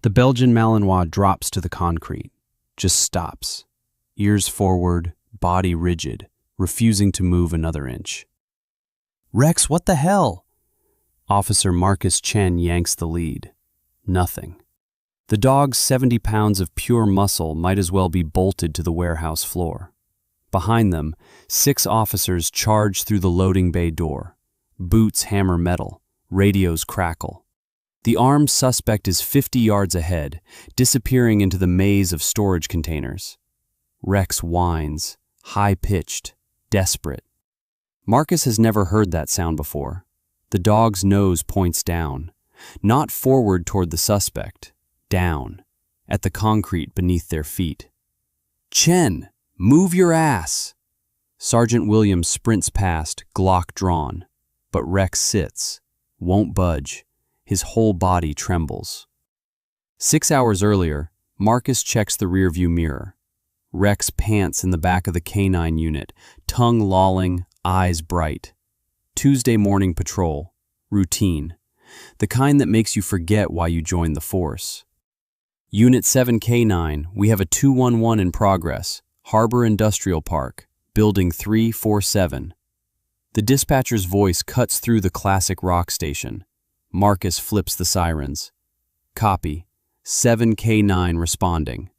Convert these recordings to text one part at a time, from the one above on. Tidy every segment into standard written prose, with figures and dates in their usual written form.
The Belgian Malinois drops to the concrete, just stops, ears forward, body rigid, refusing to move another inch. "Rex, what the hell?" Officer Marcus Chen yanks the lead. Nothing. The dog's 70 pounds of pure muscle might as well be bolted to the warehouse floor. Behind them, 6 officers charge through the loading bay door. Boots hammer metal, radios crackle. The armed suspect is 50 yards ahead, disappearing into the maze of storage containers. Rex whines, high-pitched, desperate. Marcus has never heard that sound before. The dog's nose points down, not forward toward the suspect, down, at the concrete beneath their feet. "Chen, move your ass!" Sergeant Williams sprints past, Glock drawn, but Rex sits, won't budge. His whole body trembles. 6 hours earlier, Marcus checks the rearview mirror. Rex pants in the back of the K9 unit, tongue lolling, eyes bright. Tuesday morning patrol. Routine. The kind that makes you forget why you joined the force. Unit 7 K9, we have a 211 in progress. Harbor Industrial Park. Building 347. The dispatcher's voice cuts through the classic rock station. Marcus flips the sirens. Copy. 7K9 responding.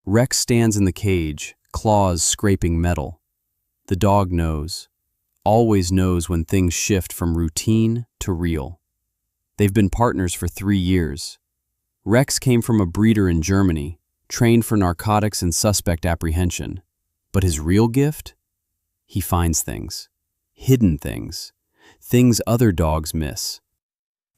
Rex stands in the cage, claws scraping metal. The dog knows. Always knows when things shift from routine to real. They've been partners for 3 years. Rex came from a breeder in Germany, trained for narcotics and suspect apprehension. But his real gift? He finds things. Hidden things. Things other dogs miss.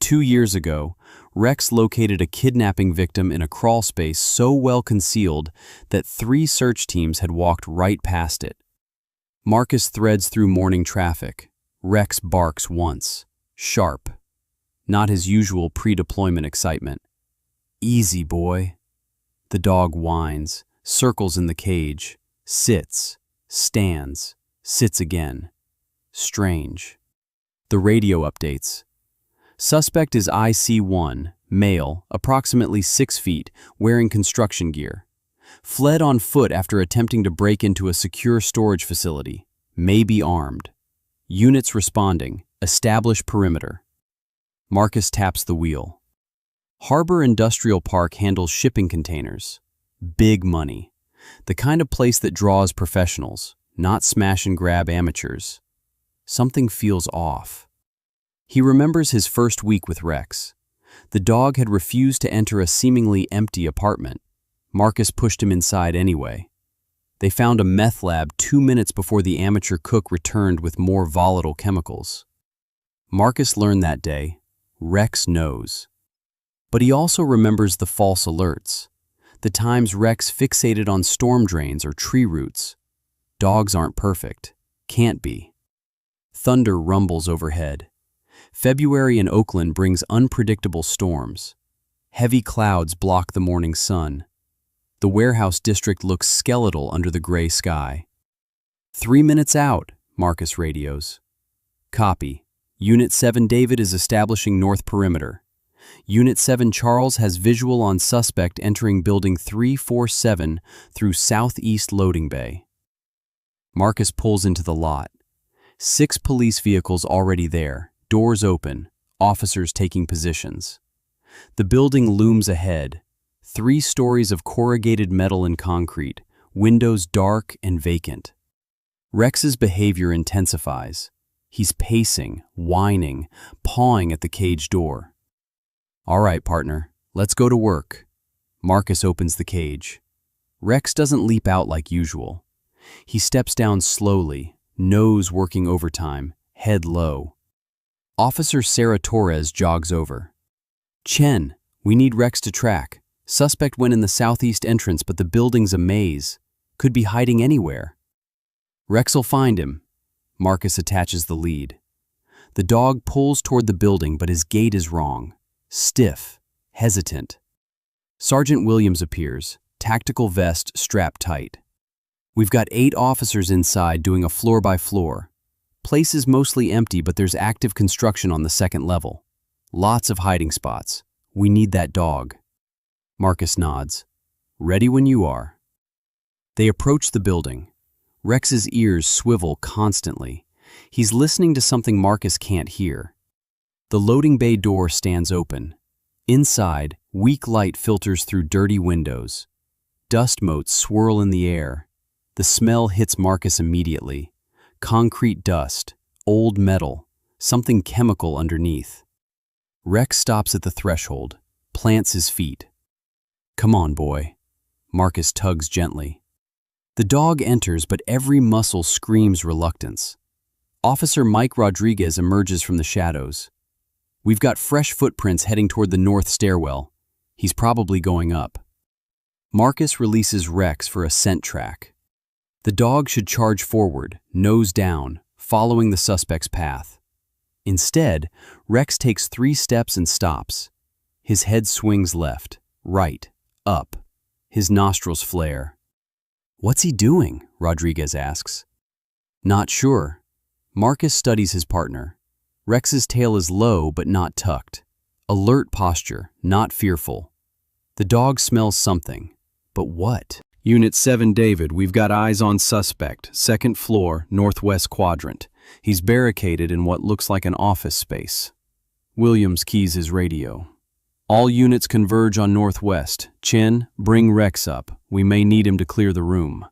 2 years ago, Rex located a kidnapping victim in a crawl space so well concealed that 3 search teams had walked right past it. Marcus threads through morning traffic. Rex barks once. Sharp. Not his usual pre-deployment excitement. "Easy, boy." The dog whines, circles in the cage, sits, stands, sits again. Strange. The radio updates. Suspect is IC1, male, approximately 6 feet, wearing construction gear. Fled on foot after attempting to break into a secure storage facility. May be armed. Units responding. Establish perimeter. Marcus taps the wheel. Harbor Industrial Park handles shipping containers. Big money. The kind of place that draws professionals, not smash-and-grab amateurs. Something feels off. He remembers his first week with Rex. The dog had refused to enter a seemingly empty apartment. Marcus pushed him inside anyway. They found a meth lab 2 minutes before the amateur cook returned with more volatile chemicals. Marcus learned that day, Rex knows. But he also remembers the false alerts, the times Rex fixated on storm drains or tree roots. Dogs aren't perfect, can't be. Thunder rumbles overhead. February in Oakland brings unpredictable storms. Heavy clouds block the morning sun. The warehouse district looks skeletal under the gray sky. 3 minutes out, Marcus radios. Copy. Unit 7 David is establishing north perimeter. Unit 7 Charles has visual on suspect entering building 347 through southeast loading bay. Marcus pulls into the lot. 6 police vehicles already there, doors open, officers taking positions. The building looms ahead. 3 stories of corrugated metal and concrete, windows dark and vacant. Rex's behavior intensifies. He's pacing, whining, pawing at the cage door. "All right, partner, let's go to work." Marcus opens the cage. Rex doesn't leap out like usual. He steps down slowly, nose working overtime, head low. Officer Sarah Torres jogs over. "Chen, we need Rex to track. Suspect went in the southeast entrance, but the building's a maze. Could be hiding anywhere." "Rex'll find him." Marcus attaches the lead. The dog pulls toward the building, but his gait is wrong. Stiff, hesitant. Sergeant Williams appears, tactical vest strapped tight. "We've got 8 officers inside doing a floor-by-floor. Place is mostly empty, but there's active construction on the 2nd level. Lots of hiding spots. We need that dog." Marcus nods. Ready when you are. They approach the building. Rex's ears swivel constantly. He's listening to something Marcus can't hear. The loading bay door stands open. Inside, weak light filters through dirty windows. Dust motes swirl in the air. The smell hits Marcus immediately. Concrete dust, old metal, something chemical underneath. Rex stops at the threshold, plants his feet. Come on, boy. Marcus tugs gently. The dog enters, but every muscle screams reluctance. Officer Mike Rodriguez emerges from the shadows. We've got fresh footprints heading toward the north stairwell. He's probably going up. Marcus releases Rex for a scent track. The dog should charge forward, nose down, following the suspect's path. Instead, Rex takes 3 steps and stops. His head swings left, right, up. His nostrils flare. What's he doing? Rodriguez asks. Not sure. Marcus studies his partner. Rex's tail is low but not tucked. Alert posture, not fearful. The dog smells something. But what? Unit 7 David, we've got eyes on suspect, 2nd floor, northwest quadrant. He's barricaded in what looks like an office space. Williams keys his radio. All units converge on northwest. Chin, bring Rex up. We may need him to clear the room.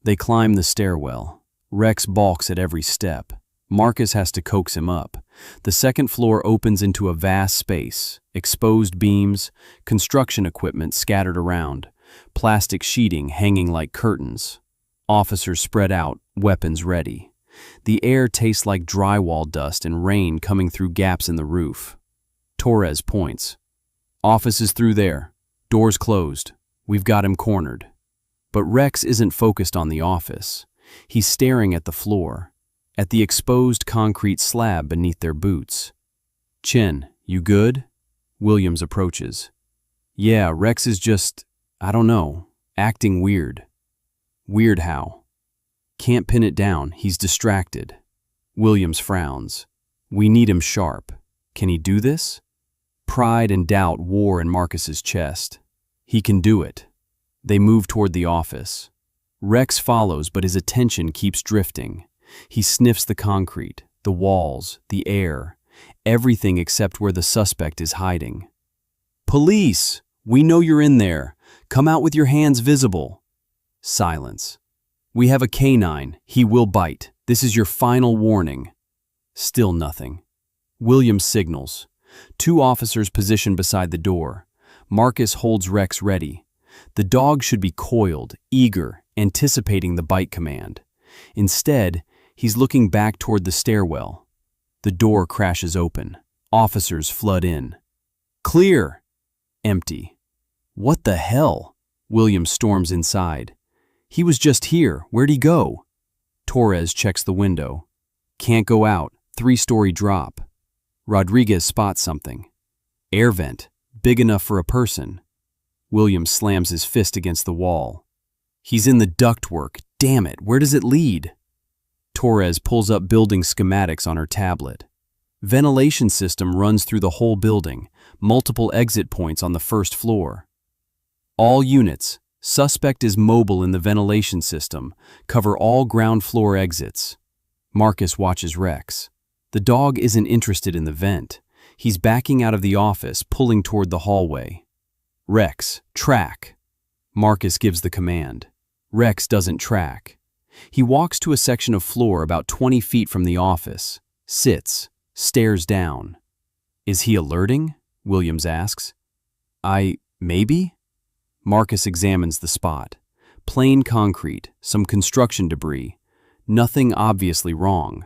They climb the stairwell. Rex balks at every step. Marcus has to coax him up. The 2nd floor opens into a vast space. Exposed beams, construction equipment scattered around. Plastic sheeting hanging like curtains. Officers spread out, weapons ready. The air tastes like drywall dust and rain coming through gaps in the roof. Torres points. Office is through there. Doors closed. We've got him cornered. But Rex isn't focused on the office. He's staring at the floor, at the exposed concrete slab beneath their boots. Chin, you good? Williams approaches. Yeah, Rex is just, I don't know, acting weird. Weird how? Can't pin it down, he's distracted. Williams frowns. We need him sharp. Can he do this? Pride and doubt war in Marcus's chest. He can do it. They move toward the office. Rex follows, but his attention keeps drifting. He sniffs the concrete, the walls, the air, everything except where the suspect is hiding. Police! We know you're in there. Come out with your hands visible. Silence. We have a canine. He will bite. This is your final warning. Still nothing. Williams signals. 2 officers position beside the door. Marcus holds Rex ready. The dog should be coiled, eager, anticipating the bite command. Instead, he's looking back toward the stairwell. The door crashes open. Officers flood in. Clear! Empty. What the hell? Williams storms inside. He was just here. Where'd he go? Torres checks the window. Can't go out. 3-story drop. Rodriguez spots something. Air vent. Big enough for a person. Williams slams his fist against the wall. He's in the ductwork. Damn it, where does it lead? Torres pulls up building schematics on her tablet. Ventilation system runs through the whole building, multiple exit points on the 1st floor. All units, suspect is mobile in the ventilation system, cover all ground floor exits. Marcus watches Rex. The dog isn't interested in the vent. He's backing out of the office, pulling toward the hallway. Rex, track. Marcus gives the command. Rex doesn't track. He walks to a section of floor about 20 feet from the office, sits, stares down. Is he alerting? Williams asks. Maybe? Marcus examines the spot. Plain concrete, some construction debris. Nothing obviously wrong.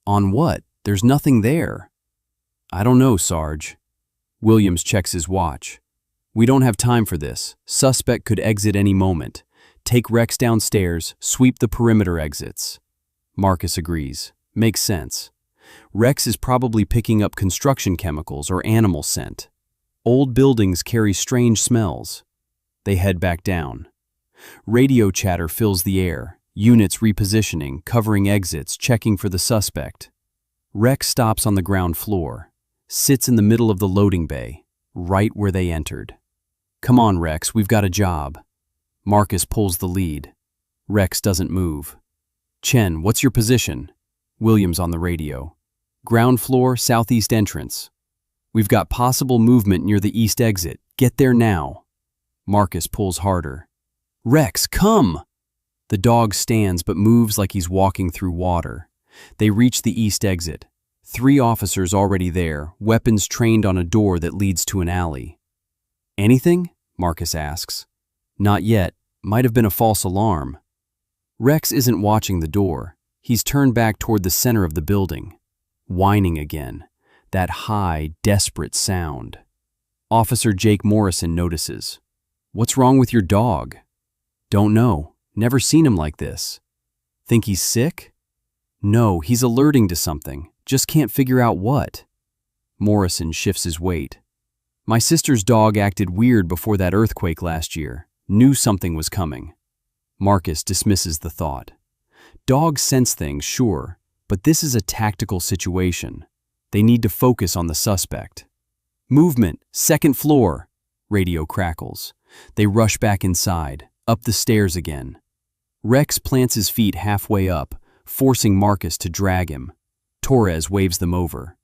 On what? There's nothing there. I don't know, Sarge. Williams checks his watch. We don't have time for this. Suspect could exit any moment. Take Rex downstairs, sweep the perimeter exits. Marcus agrees. Makes sense. Rex is probably picking up construction chemicals or animal scent. Old buildings carry strange smells. They head back down. Radio chatter fills the air. Units repositioning, covering exits, checking for the suspect. Rex stops on the ground floor. Sits in the middle of the loading bay, right where they entered. Come on, Rex, we've got a job. Marcus pulls the lead. Rex doesn't move. Chen, what's your position? Williams on the radio. Ground floor, southeast entrance. We've got possible movement near the east exit. Get there now. Marcus pulls harder. Rex, come! The dog stands but moves like he's walking through water. They reach the east exit. 3 officers already there, weapons trained on a door that leads to an alley. Anything? Marcus asks. Not yet. Might have been a false alarm. Rex isn't watching the door. He's turned back toward the center of the building. Whining again. That high, desperate sound. Officer Jake Morrison notices. What's wrong with your dog? Don't know. Never seen him like this. Think he's sick? No, he's alerting to something. Just can't figure out what. Morrison shifts his weight. My sister's dog acted weird before that earthquake last year. Knew something was coming. Marcus dismisses the thought. Dogs sense things, sure, but this is a tactical situation. They need to focus on the suspect. Movement, 2nd floor, radio crackles. They rush back inside, up the stairs again. Rex plants his feet halfway up, forcing Marcus to drag him. Torres waves them over.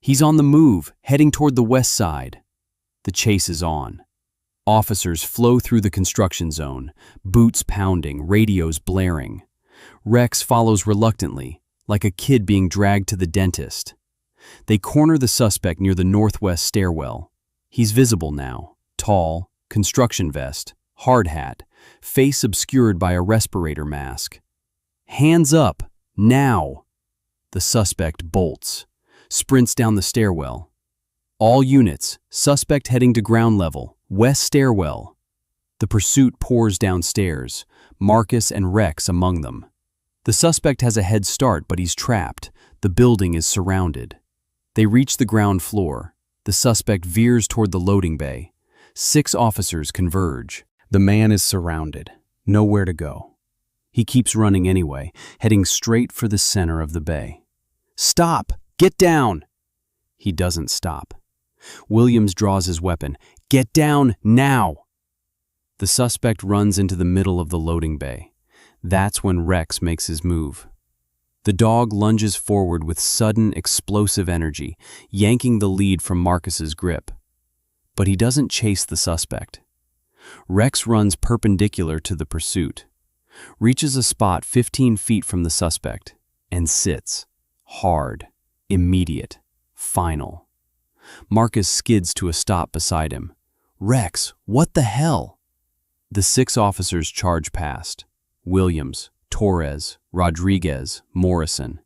He's on the move, heading toward the west side. The chase is on. Officers flow through the construction zone, boots pounding, radios blaring. Rex follows reluctantly, like a kid being dragged to the dentist. They corner the suspect near the northwest stairwell. He's visible now, tall, construction vest, hard hat, face obscured by a respirator mask. Hands up, now! The suspect bolts, sprints down the stairwell. All units, suspect heading to ground level, west stairwell. The pursuit pours downstairs, Marcus and Rex among them. The suspect has a head start, but he's trapped. The building is surrounded. They reach the ground floor. The suspect veers toward the loading bay. 6 officers converge. The man is surrounded. Nowhere to go. He keeps running anyway, heading straight for the center of the bay. Stop! Get down! He doesn't stop. Williams draws his weapon. Get down now! The suspect runs into the middle of the loading bay. That's when Rex makes his move. The dog lunges forward with sudden, explosive energy, yanking the lead from Marcus's grip. But he doesn't chase the suspect. Rex runs perpendicular to the pursuit, reaches a spot 15 feet from the suspect, and sits. Hard, immediate, final. Marcus skids to a stop beside him. Rex, what the hell? The 6 officers charge past. Williams, Torres, Rodriguez, Morrison.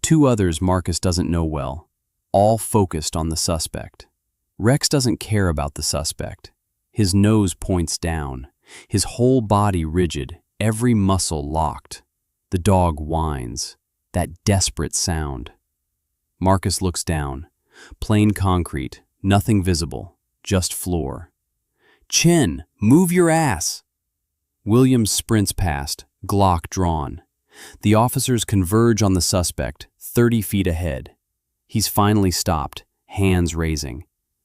2 others Marcus doesn't know well, all focused on the suspect. Rex doesn't care about the suspect. His nose points down, his whole body rigid, every muscle locked. The dog whines, that desperate sound. Marcus looks down. Plain concrete, nothing visible, just floor. Chen, move your ass! Williams sprints past, Glock drawn. The officers converge on the suspect, 30 feet ahead. He's finally stopped, hands raising.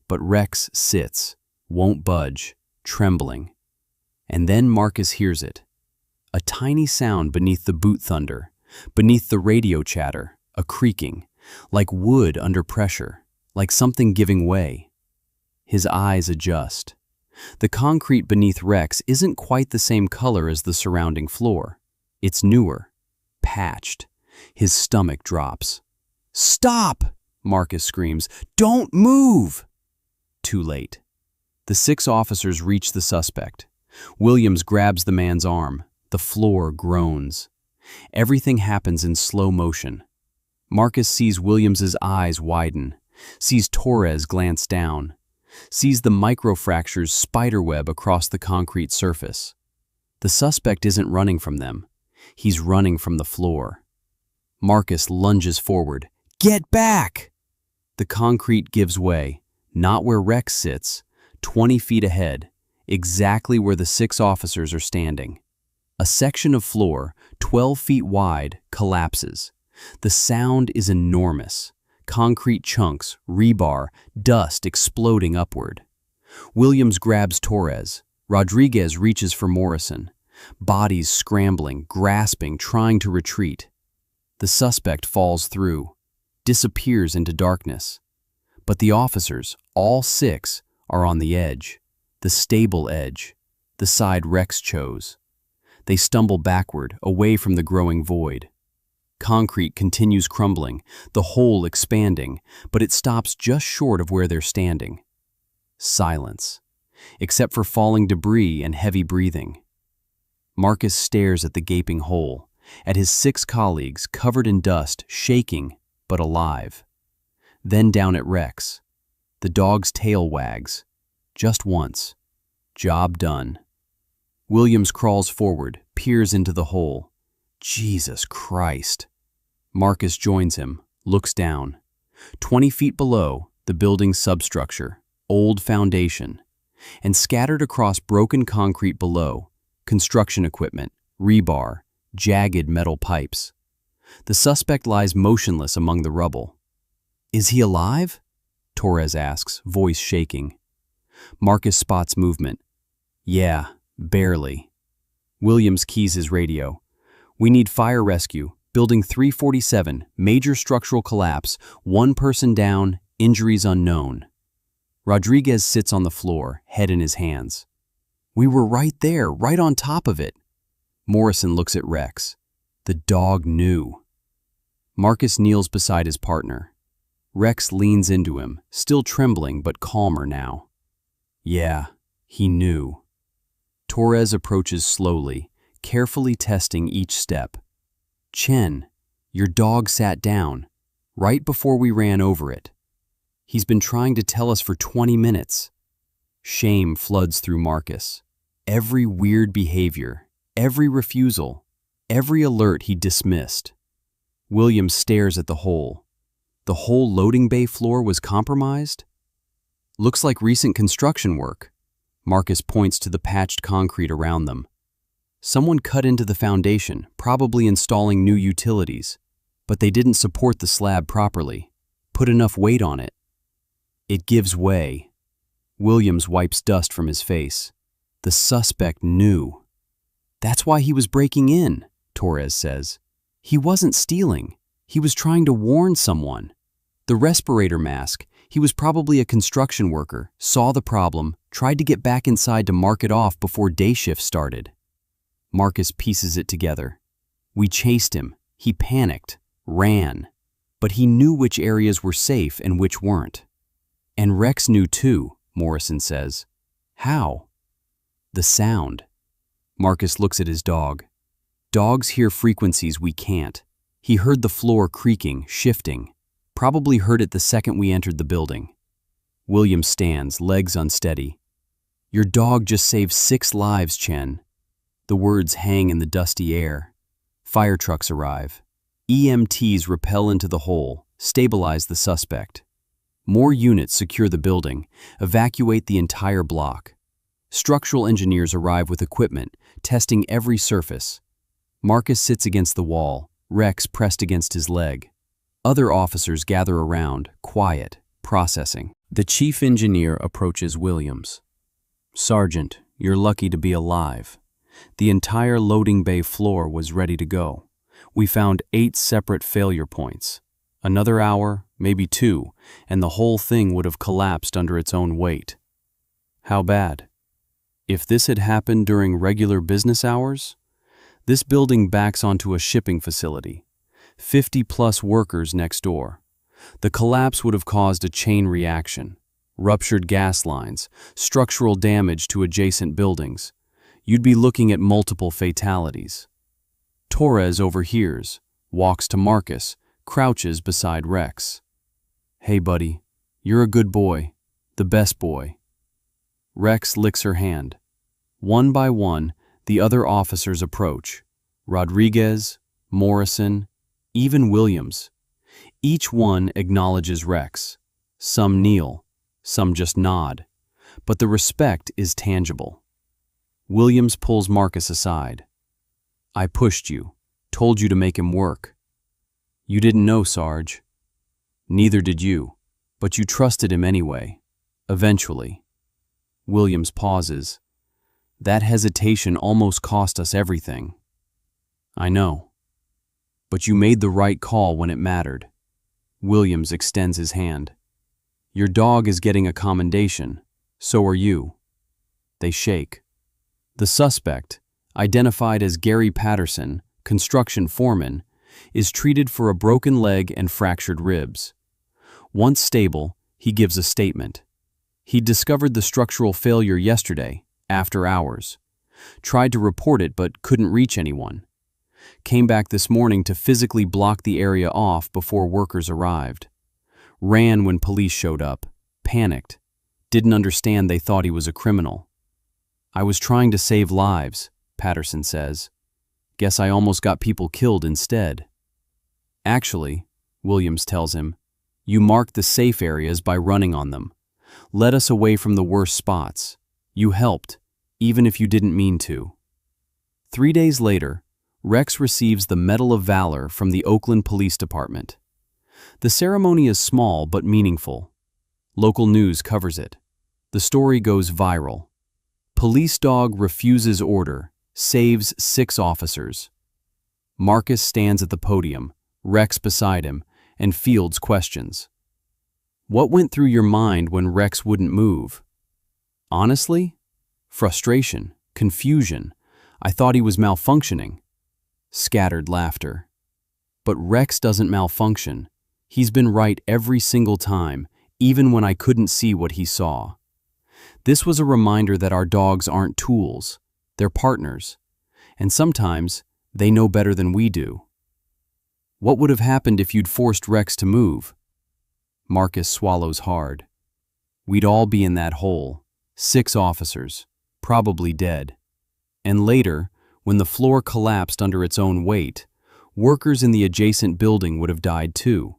But Rex sits, won't budge, trembling. And then Marcus hears it. A tiny sound beneath the boot thunder, beneath the radio chatter, a creaking, like wood under pressure, like something giving way. His eyes adjust. The concrete beneath Rex isn't quite the same color as the surrounding floor. It's newer, patched. His stomach drops. Stop! Marcus screams. Don't move! Too late. The 6 officers reach the suspect. Williams grabs the man's arm. The floor groans. Everything happens in slow motion. Marcus sees Williams's eyes widen, sees Torres glance down, sees the microfractures spiderweb across the concrete surface. The suspect isn't running from them. He's running from the floor. Marcus lunges forward. Get back! The concrete gives way, not where Rex sits, 20 feet ahead, exactly where the 6 officers are standing. A section of floor, 12 feet wide, collapses. The sound is enormous. Concrete chunks, rebar, dust exploding upward. Williams grabs Torres. Rodriguez reaches for Morrison. Bodies scrambling, grasping, trying to retreat. The suspect falls through, disappears into darkness. But the officers, all 6, are on the edge. The stable edge. The side Rex chose. They stumble backward, away from the growing void. Concrete continues crumbling, the hole expanding, but it stops just short of where they're standing. Silence, except for falling debris and heavy breathing. Marcus stares at the gaping hole, at his 6 colleagues covered in dust, shaking but alive. Then down at Rex. The dog's tail wags. Just once. Job done. Williams crawls forward, peers into the hole. Jesus Christ. Marcus joins him, looks down. 20 feet below, the building's substructure, old foundation, and scattered across broken concrete below, construction equipment, rebar, jagged metal pipes. The suspect lies motionless among the rubble. Is he alive? Torres asks, voice shaking. Marcus spots movement. Yeah, barely. Williams keys his radio. We need fire rescue. Building 347, major structural collapse, 1 person down, injuries unknown. Rodriguez sits on the floor, head in his hands. We were right there, right on top of it. Morrison looks at Rex. The dog knew. Marcus kneels beside his partner. Rex leans into him, still trembling but calmer now. Yeah, he knew. Torres approaches slowly, carefully testing each step. Chen, your dog sat down, right before we ran over it. He's been trying to tell us for 20 minutes. Shame floods through Marcus. Every weird behavior, every refusal, every alert he dismissed. Williams stares at the hole. The whole loading bay floor was compromised? Looks like recent construction work. Marcus points to the patched concrete around them. Someone cut into the foundation, probably installing new utilities, but they didn't support the slab properly, put enough weight on it. It gives way. Williams wipes dust from his face. The suspect knew. That's why he was breaking in, Torres says. He wasn't stealing. He was trying to warn someone. The respirator mask, he was probably a construction worker, saw the problem, tried to get back inside to mark it off before day shift started. Marcus pieces it together. We chased him. He panicked, ran. But he knew which areas were safe and which weren't. And Rex knew too, Morrison says. How? The sound. Marcus looks at his dog. Dogs hear frequencies we can't. He heard the floor creaking, shifting. Probably heard it the second we entered the building. William stands, legs unsteady. Your dog just saved 6 lives, Chen. The words hang in the dusty air. Fire trucks arrive. EMTs rappel into the hole, stabilize the suspect. More units secure the building, evacuate the entire block. Structural engineers arrive with equipment, testing every surface. Marcus sits against the wall, Rex pressed against his leg. Other officers gather around, quiet, processing. The chief engineer approaches Williams. Sergeant, you're lucky to be alive. The entire loading bay floor was ready to go. We found 8 separate failure points. Another hour, maybe 2, and the whole thing would have collapsed under its own weight. How bad? If this had happened during regular business hours? This building backs onto a shipping facility. 50+ workers next door. The collapse would have caused a chain reaction. Ruptured gas lines, structural damage to adjacent buildings. You'd be looking at multiple fatalities. Torres overhears, walks to Marcus, crouches beside Rex. Hey buddy, you're a good boy, the best boy. Rex licks her hand. One by one, the other officers approach. Rodriguez, Morrison, even Williams. Each one acknowledges Rex. Some kneel, some just nod. But the respect is tangible. Williams pulls Marcus aside. I pushed you, told you to make him work. You didn't know, Sarge. Neither did you, but you trusted him anyway. Eventually. Williams pauses. That hesitation almost cost us everything. I know. But you made the right call when it mattered. Williams extends his hand. Your dog is getting a commendation. So are you. They shake. The suspect, identified as Gary Patterson, construction foreman, is treated for a broken leg and fractured ribs. Once stable, he gives a statement. He discovered the structural failure yesterday, after hours. Tried to report it but couldn't reach anyone. Came back this morning to physically block the area off before workers arrived. Ran when police showed up. Panicked. Didn't understand they thought he was a criminal. I was trying to save lives, Patterson says. Guess I almost got people killed instead. Actually, Williams tells him, you marked the safe areas by running on them. Led us away from the worst spots. You helped, even if you didn't mean to. 3 days later, Rex receives the Medal of Valor from the Oakland Police Department. The ceremony is small but meaningful. Local news covers it. The story goes viral. Police dog refuses order, saves 6 officers. Marcus stands at the podium, Rex beside him, and fields questions. What went through your mind when Rex wouldn't move? Honestly? Frustration, confusion. I thought he was malfunctioning. Scattered laughter. But Rex doesn't malfunction. He's been right every single time, even when I couldn't see what he saw. This was a reminder that our dogs aren't tools, they're partners, and sometimes they know better than we do. What would have happened if you'd forced Rex to move? Marcus swallows hard. We'd all be in that hole, 6 officers, probably dead. And later, when the floor collapsed under its own weight, workers in the adjacent building would have died too.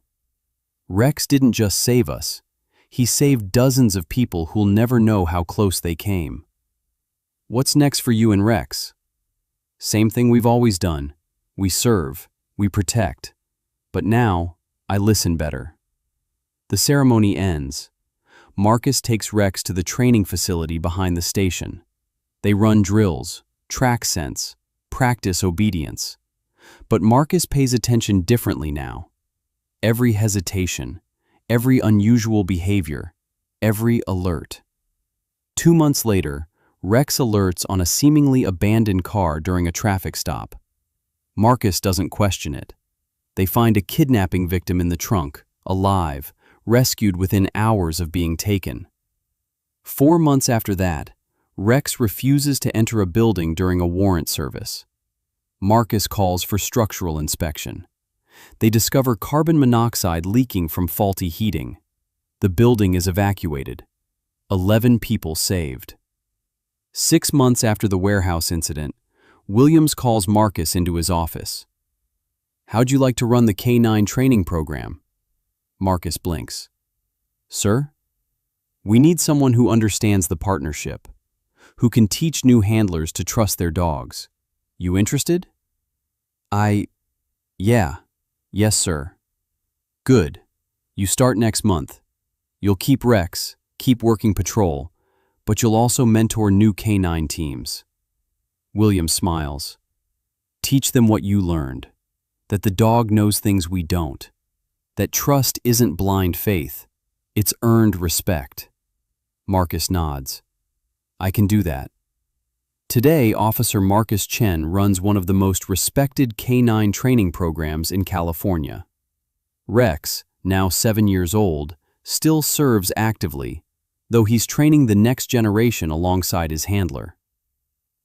Rex didn't just save us. He saved dozens of people who'll never know how close they came. What's next for you and Rex? Same thing we've always done. We serve, we protect. But now, I listen better. The ceremony ends. Marcus takes Rex to the training facility behind the station. They run drills, track sense, practice obedience. But Marcus pays attention differently now. Every hesitation, every unusual behavior, every alert. 2 months later, Rex alerts on a seemingly abandoned car during a traffic stop. Marcus doesn't question it. They find a kidnapping victim in the trunk, alive, rescued within hours of being taken. 4 months after that, Rex refuses to enter a building during a warrant service. Marcus calls for structural inspection. They discover carbon monoxide leaking from faulty heating. The building is evacuated. 11 people saved. 6 months after the warehouse incident, Williams calls Marcus into his office. How'd you like to run the K9 training program? Marcus blinks. Sir? We need someone who understands the partnership, who can teach new handlers to trust their dogs. You interested? Yeah. Yes, sir. Good. You start next month. You'll keep Rex, keep working patrol, but you'll also mentor new K9 teams. William smiles. Teach them what you learned, that the dog knows things we don't, that trust isn't blind faith, it's earned respect. Marcus nods. I can do that. Today, Officer Marcus Chen runs one of the most respected K9 training programs in California. Rex, now 7 years old, still serves actively, though he's training the next generation alongside his handler.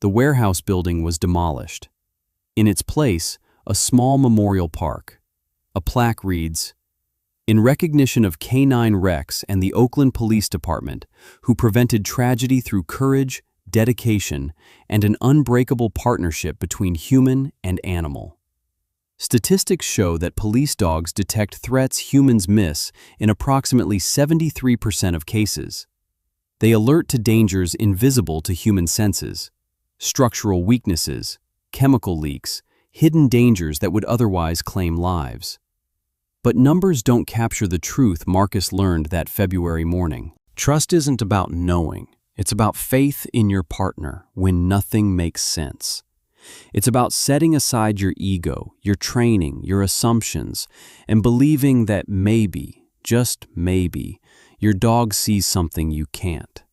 The warehouse building was demolished. In its place, a small memorial park. A plaque reads, "In recognition of K9 Rex and the Oakland Police Department, who prevented tragedy through courage, dedication, and an unbreakable partnership between human and animal." Statistics show that police dogs detect threats humans miss in approximately 73% of cases. They alert to dangers invisible to human senses, structural weaknesses, chemical leaks, hidden dangers that would otherwise claim lives. But numbers don't capture the truth Marcus learned that February morning. Trust isn't about knowing, It's about faith in your partner when nothing makes sense. It's about setting aside your ego, your training, your assumptions, and believing that maybe, just maybe, your dog sees something you can't.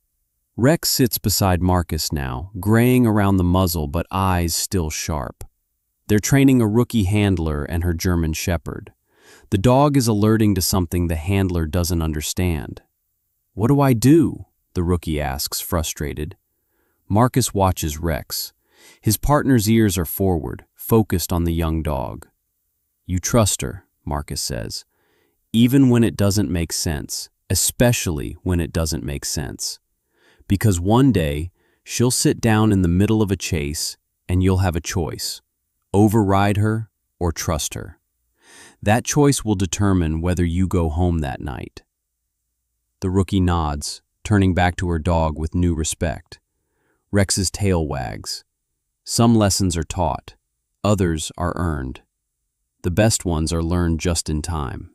Rex sits beside Marcus now, graying around the muzzle but eyes still sharp. They're training a rookie handler and her German shepherd. The dog is alerting to something the handler doesn't understand. "What do I do?" the rookie asks, frustrated. Marcus watches Rex. His partner's ears are forward, focused on the young dog. "You trust her," Marcus says, "even when it doesn't make sense, especially when it doesn't make sense. Because one day, she'll sit down in the middle of a chase and you'll have a choice: override her or trust her. That choice will determine whether you go home that night." The rookie nods, turning back to her dog with new respect. Rex's tail wags. Some lessons are taught, others are earned. The best ones are learned just in time.